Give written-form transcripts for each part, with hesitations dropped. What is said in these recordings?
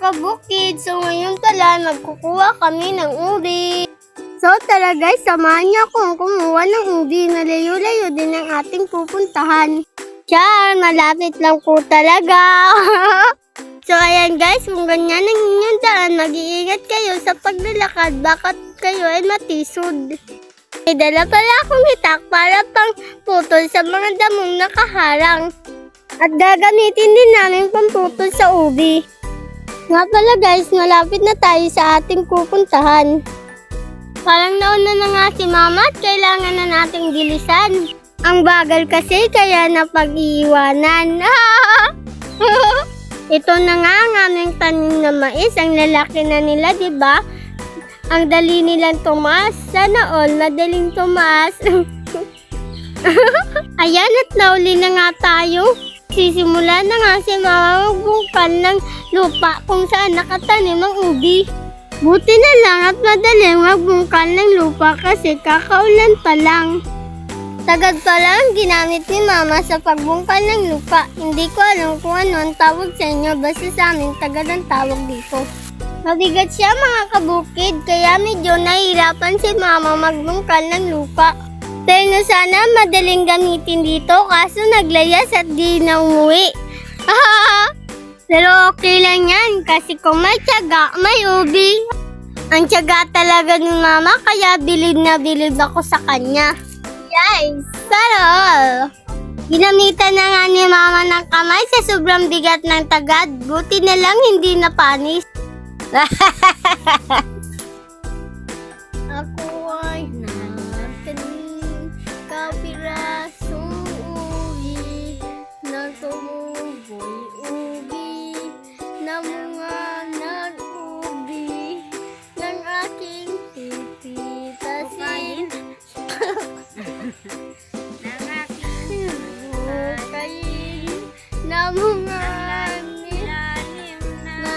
kabukid. So ngayon pala, magkukuha kami ng ubi. So tara guys, samahan niyo akong kumuha ng ubi. Malayo-layo din ang ating pupuntahan. Char, malapit lang po talaga. So ayan guys, kung ganyan ang inyong daan, mag-iingat kayo sa paglalakad. Bakit kayo ay matisod. May dala pala akong hitak para pang putol sa mga damong nakaharang. At gagamitin din namin pamputol sa ubi. Nga pala guys, malapit na tayo sa ating pupuntahan. Parang nauna na nga si mama at kailangan na nating bilisan. Ang bagal kasi kaya napag-iiwanan. Ito na nga ang aming tanim na mais. Ang lalaki na nila, diba? Ang dali nilang tumaas. Sana all madaling tumaas. Ayan at nauli na nga tayo. Sisimula na nga si mama magbungkal ng lupa kung saan nakatanim ang ubi. Buti na lang at madaling magbungkal ng lupa kasi kakaulan pa lang. Tagad pala ang ginamit ni mama sa pagbungkal ng lupa. Hindi ko alam kung ano ang tawag sa inyo, basta sa amin tagad ang tawag dito. Mabigat siya mga kabukid, kaya medyo nahihirapan si mama magbungkal ng lupa. Pero sana madaling gamitin dito kaso naglayas at di na umuwi. Pero okay lang yan kasi kung may tiyaga, may ubi. Ang tiyaga talaga ni mama kaya bilib na bilib ako sa kanya. Guys, sarol! Ginamitan na nga ni mama ng kamay sa sobrang bigat ng tagad. Buti na lang hindi napanis. Ako ay natanim kapirasong ubi, nagtumuboy ubi, namunga nag-ubi, ng aking pipitasin. Ng aking bukayin, namunga nilalim na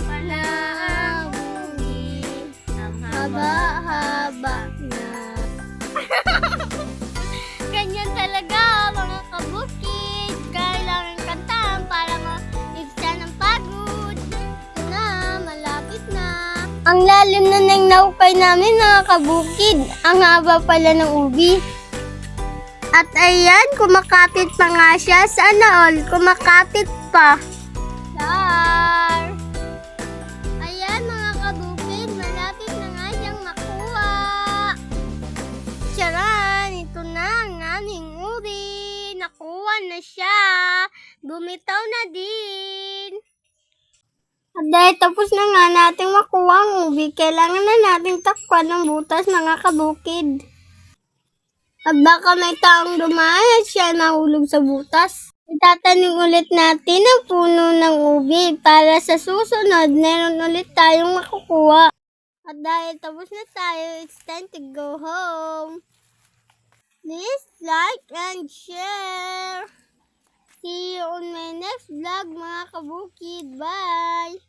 panabugi, ang haba-haba na. Ganyan talaga mga kabukid. Kailangan kantahan para ma-ibsa ng pagod. Na, malapit na. Ang lalim na ng naukay namin mga kabukid. Ang haba pala ng ubi. At ayan, kumakapit pa nga siya. Sana all, kumakapit pa. Char! Ayan mga kabukid, malapit na nga siyang makuha. Charan! Ito na ang aming ubi. Nakuha na siya. Bumitaw na din. At dahil tapos na nga natin makuha ang ubi, kailangan na natin takpan ng butas mga kabukid. At baka may taong dumaan at siya nahulog sa butas. Itatanim ulit natin ang puno ng ubi para sa susunod meron ulit tayong makukuha. At dahil tapos na tayo, it's time to go home. Please like and share. See you on my next vlog mga kabukid. Bye!